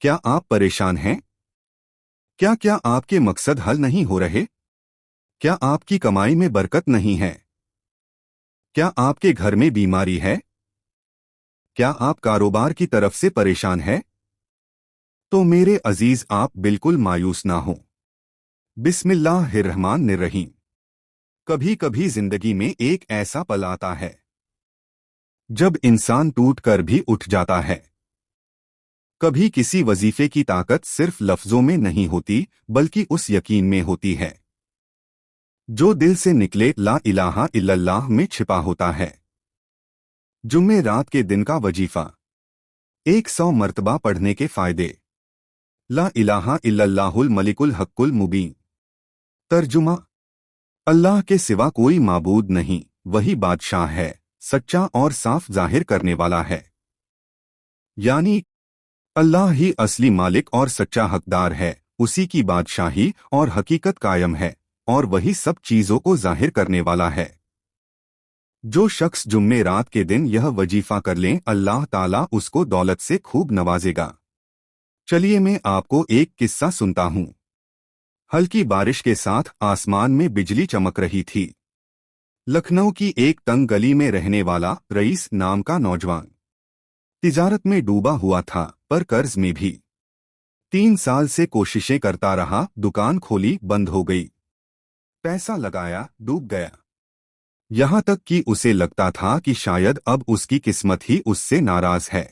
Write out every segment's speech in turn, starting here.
کیا آپ پریشان ہیں؟ کیا آپ کے مقصد حل نہیں ہو رہے؟ کیا آپ کی کمائی میں برکت نہیں ہے؟ کیا آپ کے گھر میں بیماری ہے؟ کیا آپ کاروبار کی طرف سے پریشان ہیں؟ تو میرے عزیز آپ بالکل مایوس نہ ہوں۔ بسم اللہ الرحمن الرحیم۔ کبھی کبھی زندگی میں ایک ایسا پل آتا ہے جب انسان ٹوٹ کر بھی اٹھ جاتا ہے۔ کبھی کسی وظیفے کی طاقت صرف لفظوں میں نہیں ہوتی بلکہ اس یقین میں ہوتی ہے جو دل سے نکلے لا الہ الا اللہ میں چھپا ہوتا ہے۔ جمعے رات کے دن کا وظیفہ 100 مرتبہ پڑھنے کے فائدے۔ لا الہ الا اللہ الملک الحق المبین۔ ترجمہ: اللہ کے سوا کوئی معبود نہیں، وہی بادشاہ ہے، سچا اور صاف ظاہر کرنے والا ہے۔ یعنی اللہ ہی اصلی مالک اور سچا حقدار ہے، اسی کی بادشاہی اور حقیقت قائم ہے، اور وہی سب چیزوں کو ظاہر کرنے والا ہے۔ جو شخص جمعے رات کے دن یہ وظیفہ کر لیں، اللہ تعالیٰ اس کو دولت سے خوب نوازے گا۔ چلیے میں آپ کو ایک قصہ سنتا ہوں۔ ہلکی بارش کے ساتھ آسمان میں بجلی چمک رہی تھی۔ لکھنؤ کی ایک تنگ گلی میں رہنے والا رئیس نام کا نوجوان تجارت میں ڈوبا ہوا تھا، پر قرض میں بھی۔ 3 سال سے کوششیں کرتا رہا، دکان کھولی، بند ہو گئی۔ پیسہ لگایا، ڈوب گیا۔ یہاں تک کہ اسے لگتا تھا کہ شاید اب اس کی قسمت ہی اس سے ناراض ہے۔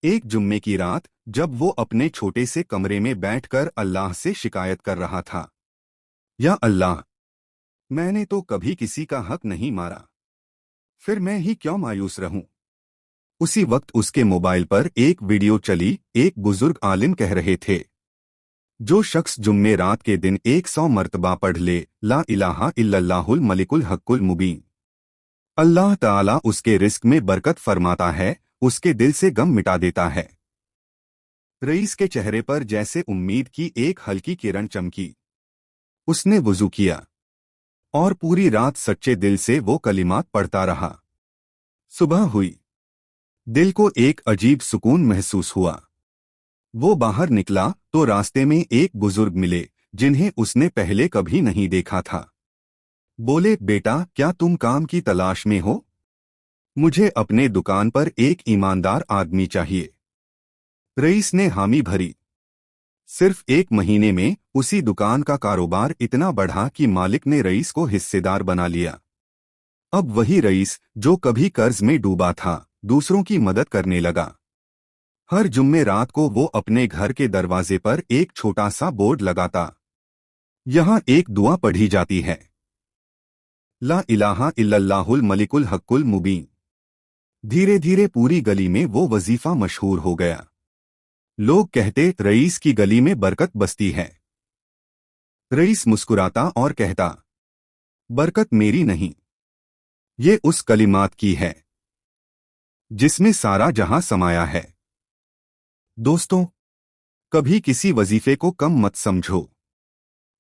ایک جمعے کی رات جب وہ اپنے چھوٹے سے کمرے میں بیٹھ کر اللہ سے شکایت کر رہا تھا، یا اللہ، میں نے تو کبھی کسی کا حق نہیں مارا، پھر میں ہی کیوں مایوس رہوں؟ اسی وقت اس کے موبائل پر ایک ویڈیو چلی۔ ایک بزرگ عالم کہہ رہے تھے، جو شخص جمعے رات کے دن 100 مرتبہ پڑھ لے لا الہ الا اللہ الملک الحق المبین، اللہ تعالیٰ اس کے رزق میں برکت فرماتا ہے، اس کے دل سے غم مٹا دیتا ہے۔ رئیس کے چہرے پر جیسے امید کی ایک ہلکی کرن چمکی۔ اس نے وضو کیا اور پوری رات سچے دل سے وہ کلمات پڑھتا رہا۔ صبح ہوئی، دل کو ایک عجیب سکون محسوس ہوا۔ وہ باہر نکلا تو راستے میں ایک بزرگ ملے جنہیں اس نے پہلے کبھی نہیں دیکھا تھا۔ بولے، بیٹا، کیا تم کام کی تلاش میں ہو؟ مجھے اپنے دکان پر ایک ایماندار آدمی چاہیے۔ رئیس نے حامی بھری۔ صرف 1 مہینے میں اسی دکان کا کاروبار اتنا بڑھا کہ مالک نے رئیس کو حصے دار بنا لیا۔ اب وہی رئیس جو کبھی قرض میں ڈوبا تھا، دوسروں کی مدد کرنے لگا۔ ہر جمعے رات کو وہ اپنے گھر کے دروازے پر ایک چھوٹا سا بورڈ لگاتا۔ یہاں ایک دعا پڑھی جاتی ہے، لا الہ الا اللہ الملک الحق المبین۔ دھیرے دھیرے پوری گلی میں وہ وظیفہ مشہور ہو گیا۔ لوگ کہتے، رئیس کی گلی میں برکت بستی ہے۔ رئیس مسکراتا اور کہتا، برکت میری نہیں، یہ اس کلمات کی ہے جس میں سارا جہاں سمایا ہے۔ دوستوں، کبھی کسی وظیفے کو کم مت سمجھو،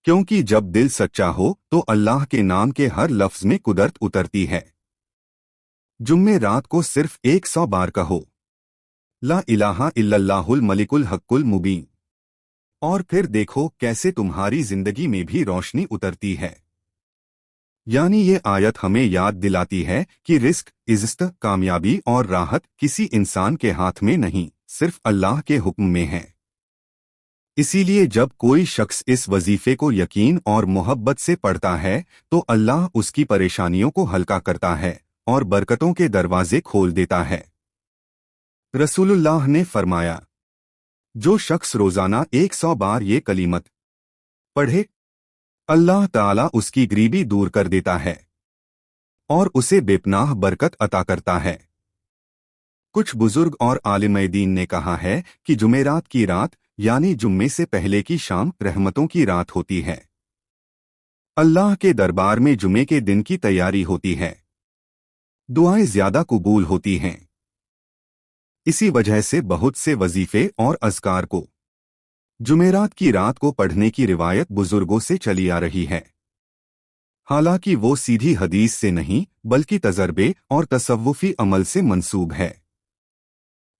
کیونکہ جب دل سچا ہو تو اللہ کے نام کے ہر لفظ میں قدرت اترتی ہے۔ جمعے رات کو صرف 100 بار کہو، لا الہ الا اللہ الملک الحق المبین، اور پھر دیکھو کیسے تمہاری زندگی میں بھی روشنی اترتی ہے۔ یعنی یہ آیت ہمیں یاد دلاتی ہے کہ رزق، عزت، کامیابی اور راحت کسی انسان کے ہاتھ میں نہیں، صرف اللہ کے حکم میں ہے۔ اسی لیے جب کوئی شخص اس وظیفے کو یقین اور محبت سے پڑھتا ہے تو اللہ اس کی پریشانیوں کو ہلکا کرتا ہے اور برکتوں کے دروازے کھول دیتا ہے۔ رسول اللہ نے فرمایا، جو شخص روزانہ 100 بار یہ کلمات پڑھے، اللہ تعالیٰ اس کی غریبی دور کر دیتا ہے اور اسے بے پناہ برکت عطا کرتا ہے۔ کچھ بزرگ اور عالم دین نے کہا ہے کہ جمعرات کی رات یعنی جمعے سے پہلے کی شام رحمتوں کی رات ہوتی ہے۔ اللہ کے دربار میں جمعے کے دن کی تیاری ہوتی ہے، دعائیں زیادہ قبول ہوتی ہیں۔ اسی وجہ سے بہت سے وظیفے اور اذکار کو جمعرات کی رات کو پڑھنے کی روایت بزرگوں سے چلی آ رہی ہے۔ حالانکہ وہ سیدھی حدیث سے نہیں بلکہ تجربے اور تصوفی عمل سے منسوب ہے۔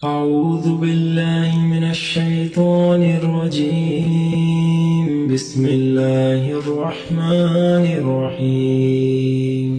أعوذ بالله من الشيطان الرجيم بسم الله الرحمن الرحيم